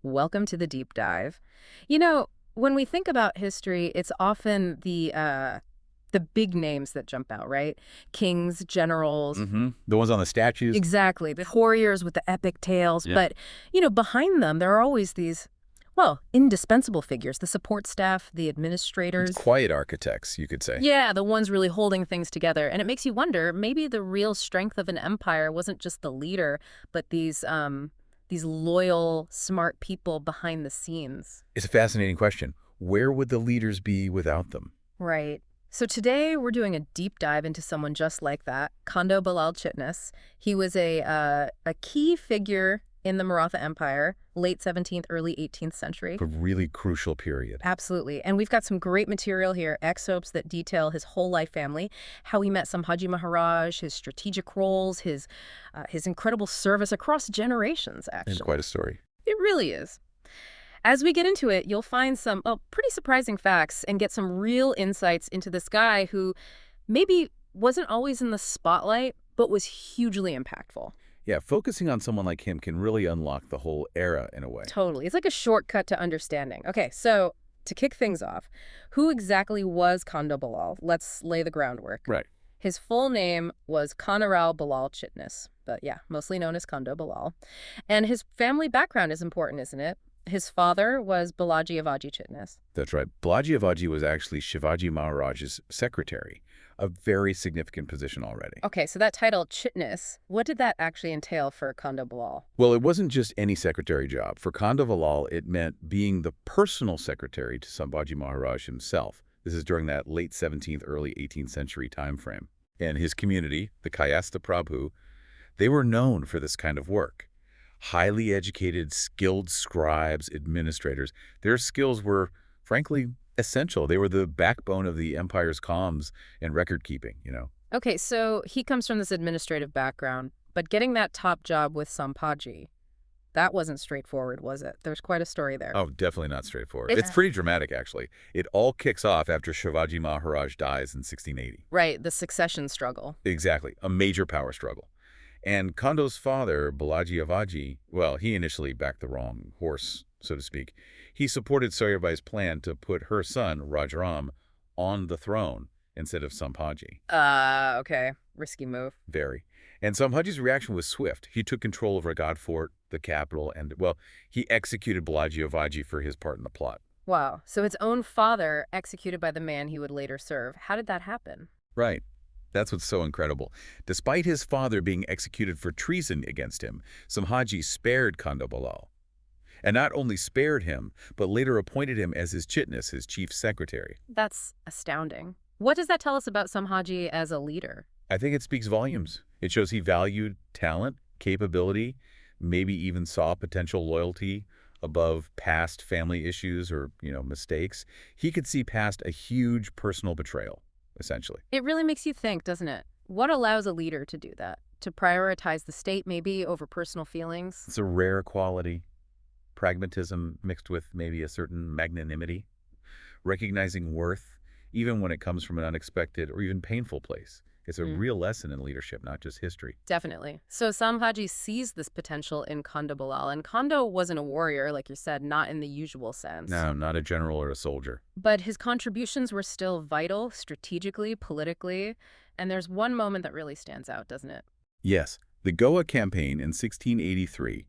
Welcome to the deep dive. You know, when we think about history, it's often the big names that jump out, right? Kings, generals, The ones on the statues. exactly, the warriors with the epic tales. Yeah. But, behind them, there are always these, well, indispensable figures, the support staff, the administrators. Quiet architects, you could say. Yeah, the ones really holding things together. And it makes you wonder, maybe the real strength of an empire wasn't just the leader, but these loyal, smart people behind the scenes. It's a fascinating question. Where would the leaders be without them? Right. So today we're doing a deep dive into someone just like that, Khando Ballal Chitnis. He was a key figure in the Maratha Empire, late 17th, early 18th century. A really crucial period. Absolutely. And we've got some great material here, excerpts that detail his whole life family, how he met Sambhaji Maharaj, his strategic roles, his incredible service across generations, actually. And quite a story. It really is. As we get into it, you'll find some pretty surprising facts and get some real insights into this guy who maybe wasn't always in the spotlight, but was hugely impactful. Yeah, focusing on someone like him can really unlock the whole era in a way. Totally. It's like a shortcut to understanding. Okay, so to kick things off, who exactly was Khando Ballal? Let's lay the groundwork. Right. His full name was Khanderao Ballal Chitnis, but yeah, mostly known as Khando Ballal. And his family background is important, isn't it? His father was Balaji Avaji Chitnis. That's right. Balaji Avaji was actually Shivaji Maharaj's secretary, a very significant position already. Okay, so that title, Chitnis, what did that actually entail for Khando Ballal? Well, it wasn't just any secretary job. For Khando Ballal, it meant being the personal secretary to Sambhaji Maharaj himself. This is during that late 17th, early 18th century time frame. And his community, the Kayastha Prabhu, they were known for this kind of work. Highly educated, skilled scribes, administrators. Their skills were, frankly, essential. They were the backbone of the empire's comms and record-keeping, Okay, so he comes from this administrative background, but getting that top job with Sambhaji, that wasn't straightforward, was it? There's quite a story there. Oh, definitely not straightforward. It's pretty dramatic, actually. It all kicks off after Shivaji Maharaj dies in 1680. Right, the succession struggle. Exactly, a major power struggle. And Khando's father, Balaji Avaji, well, he initially backed the wrong horse, so to speak. He supported Soyarabai's plan to put her son, Rajaram, on the throne instead of Sambhaji. Okay. Risky move. Very. And Sambhaji's reaction was swift. He took control of Raigad fort, the capital, and, well, he executed Balaji Avaji for his part in the plot. Wow. So his own father executed by the man he would later serve. How did that happen? Right. That's what's so incredible. Despite his father being executed for treason against him, Sambhaji spared Khando Ballal. And not only spared him, but later appointed him as his chitnis, his chief secretary. That's astounding. What does that tell us about Sambhaji as a leader? I think it speaks volumes. It shows he valued talent, capability, maybe even saw potential loyalty above past family issues or, mistakes. He could see past a huge personal betrayal, essentially. It really makes you think, doesn't it? What allows a leader to do that? To prioritize the state maybe over personal feelings? It's a rare quality. Pragmatism mixed with maybe a certain magnanimity. Recognizing worth, even when it comes from an unexpected or even painful place. It's a real lesson in leadership, not just history. Definitely. So Sambhaji sees this potential in Khando Ballal, and Khando wasn't a warrior, like you said, not in the usual sense. No, not a general or a soldier. But his contributions were still vital, strategically, politically, and there's one moment that really stands out, doesn't it? Yes, the Goa campaign in 1683.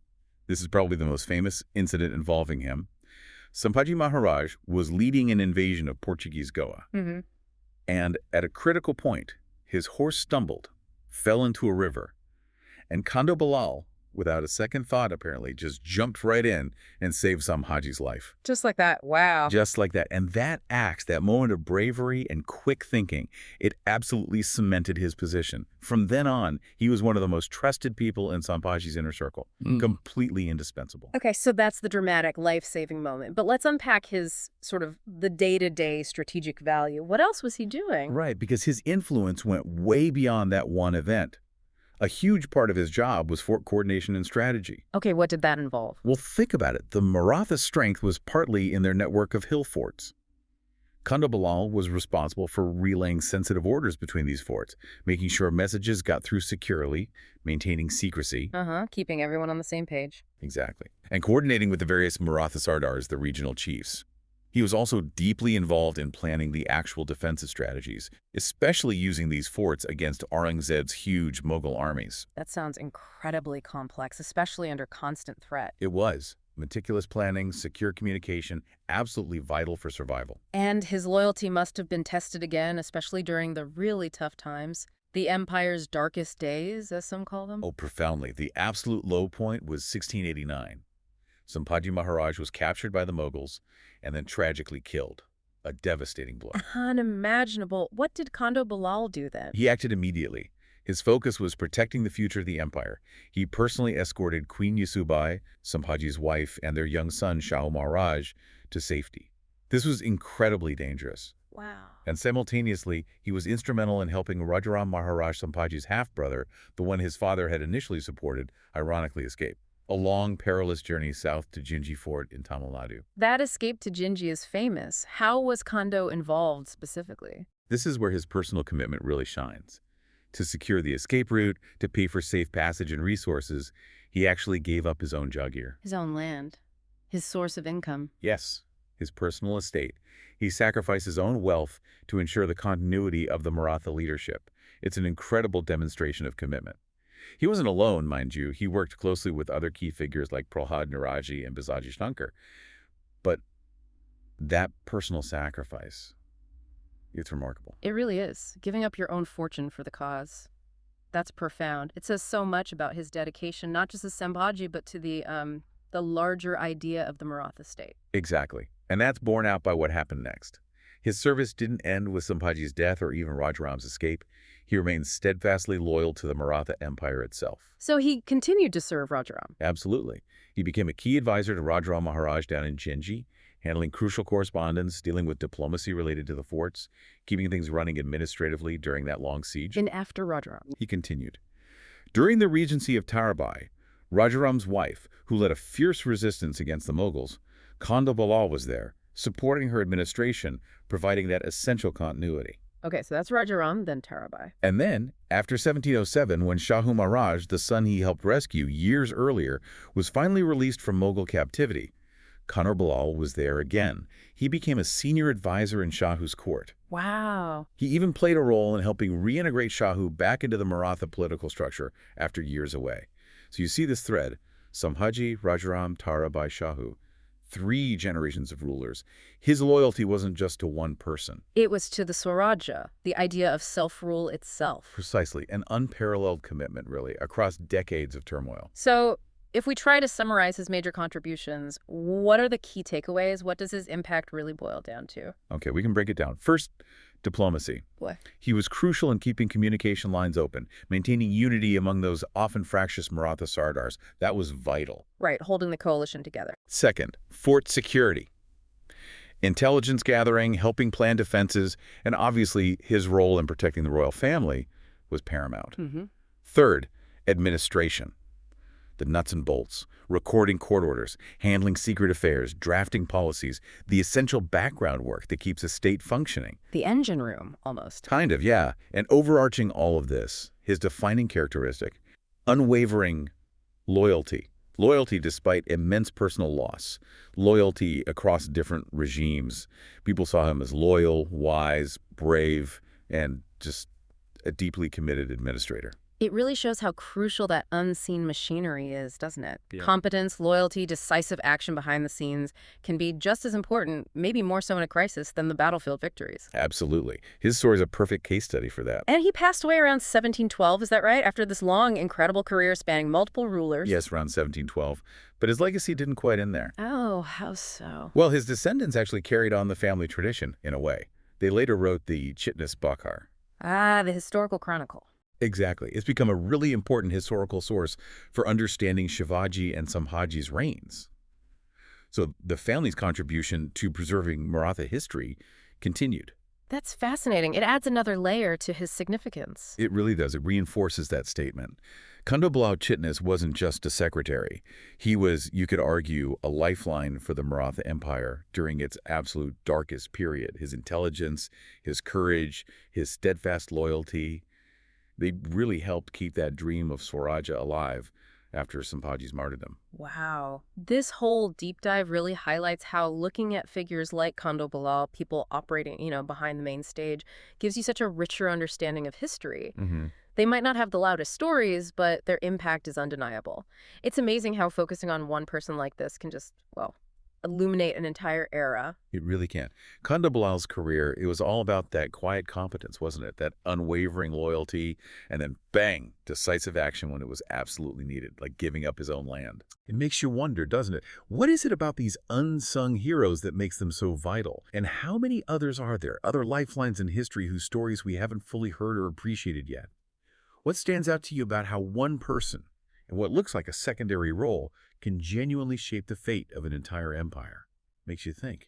This is probably the most famous incident involving him. Sambhaji Maharaj was leading an invasion of Portuguese Goa. And at a critical point, his horse stumbled, fell into a river, and Khando Ballal, without a second thought apparently, just jumped right in and saved Sambhaji's life. Just like that. Wow. Just like that. And that act, that moment of bravery and quick thinking, it absolutely cemented his position. From then on, he was one of the most trusted people in Sambhaji's inner circle. Completely indispensable. Okay, so that's the dramatic, life-saving moment. But let's unpack his sort of the day-to-day strategic value. What else was he doing? Right, because his influence went way beyond that one event. A huge part of his job was fort coordination and strategy. Okay, what did that involve? Well, think about it. The Maratha strength was partly in their network of hill forts. Khando Ballal was responsible for relaying sensitive orders between these forts, making sure messages got through securely, maintaining secrecy. Keeping everyone on the same page. Exactly. And coordinating with the various Maratha Sardars, the regional chiefs. He was also deeply involved in planning the actual defensive strategies, especially using these forts against Aurangzeb's huge Mughal armies. That sounds incredibly complex, especially under constant threat. It was. Meticulous planning, secure communication, absolutely vital for survival. And his loyalty must have been tested again, especially during the really tough times. The empire's darkest days, as some call them. Oh, profoundly. The absolute low point was 1689. Sambhaji Maharaj was captured by the Mughals and then tragically killed. A devastating blow. Unimaginable. What did Khando Ballal do then? He acted immediately. His focus was protecting the future of the empire. He personally escorted Queen Yasubai, Sambhaji's wife, and their young son, Shahu Maharaj, to safety. This was incredibly dangerous. Wow. And simultaneously, he was instrumental in helping Rajaram Maharaj Sambhaji's half-brother, the one his father had initially supported, ironically escape. A long, perilous journey south to Jinji Fort in Tamil Nadu. That escape to Jinji is famous. How was Khando involved specifically? This is where his personal commitment really shines. To secure the escape route, to pay for safe passage and resources, he actually gave up his own jagir. His own land. His source of income. Yes, his personal estate. He sacrificed his own wealth to ensure the continuity of the Maratha leadership. It's an incredible demonstration of commitment. He wasn't alone, mind you. He worked closely with other key figures like Prahlad Naraji and Basaji Shankar. But that personal sacrifice, it's remarkable. It really is. Giving up your own fortune for the cause. That's profound. It says so much about his dedication, not just to Sambhaji, but to the larger idea of the Maratha state. Exactly. And that's borne out by what happened next. His service didn't end with Sambhaji's death or even Rajaram's escape. He remained steadfastly loyal to the Maratha Empire itself. So he continued to serve Rajaram? Absolutely. He became a key advisor to Rajaram Maharaj down in Jinji, handling crucial correspondence, dealing with diplomacy related to the forts, keeping things running administratively during that long siege. And after Rajaram? He continued. During the regency of Soyarabai, Rajaram's wife, who led a fierce resistance against the Mughals, Khando Ballal was there, supporting her administration, providing that essential continuity. Okay, so that's Rajaram, then Soyarabai. And then, after 1707, when Shahu Maharaj, the son he helped rescue years earlier, was finally released from Mughal captivity, Khando Ballal was there again. He became a senior advisor in Shahu's court. Wow. He even played a role in helping reintegrate Shahu back into the Maratha political structure after years away. So you see this thread, Sambhaji, Rajaram, Soyarabai, Shahu. 3 generations of rulers. His loyalty wasn't just to one person. It was to the Swaraja, the idea of self-rule itself. Precisely. An unparalleled commitment, really, across decades of turmoil. So, if we try to summarize his major contributions, what are the key takeaways? What does his impact really boil down to? Okay, we can break it down. First, diplomacy. What? He was crucial in keeping communication lines open, maintaining unity among those often fractious Maratha Sardars. That was vital. Right, holding the coalition together. Second, fort security. Intelligence gathering, helping plan defenses, and obviously his role in protecting the royal family was paramount. Third, administration. The nuts and bolts, recording court orders, handling secret affairs, drafting policies, the essential background work that keeps a state functioning. The engine room, almost. Kind of, yeah. And overarching all of this, his defining characteristic, unwavering loyalty. Loyalty despite immense personal loss. Loyalty across different regimes. People saw him as loyal, wise, brave, and just a deeply committed administrator. It really shows how crucial that unseen machinery is, doesn't it? Yeah. Competence, loyalty, decisive action behind the scenes can be just as important, maybe more so in a crisis, than the battlefield victories. Absolutely. His story is a perfect case study for that. And he passed away around 1712, is that right? After this long, incredible career spanning multiple rulers. Yes, around 1712. But his legacy didn't quite end there. Oh, how so? Well, his descendants actually carried on the family tradition, in a way. They later wrote the Chitnis Bakhar. Ah, the historical chronicle. Exactly. It's become a really important historical source for understanding Shivaji and Sambhaji's reigns. So the family's contribution to preserving Maratha history continued. That's fascinating. It adds another layer to his significance. It really does. It reinforces that statement. Khando Ballal Chitnis wasn't just a secretary. He was, you could argue, a lifeline for the Maratha Empire during its absolute darkest period. His intelligence, his courage, his steadfast loyalty, they really helped keep that dream of Swarajya alive after Sambhaji's martyrdom. Wow. This whole deep dive really highlights how looking at figures like Khando Ballal, people operating, behind the main stage, gives you such a richer understanding of history. They might not have the loudest stories, but their impact is undeniable. It's amazing how focusing on one person like this can just, well, illuminate an entire era. It really can. Khando Ballal's career, it was all about that quiet competence, wasn't it? That unwavering loyalty, and then bang, decisive action when it was absolutely needed, like giving up his own land. It makes you wonder, doesn't it? What is it about these unsung heroes that makes them so vital? And how many others are there, other lifelines in history whose stories we haven't fully heard or appreciated yet? What stands out to you about how one person, in what looks like a secondary role, can genuinely shape the fate of an entire empire? Makes you think.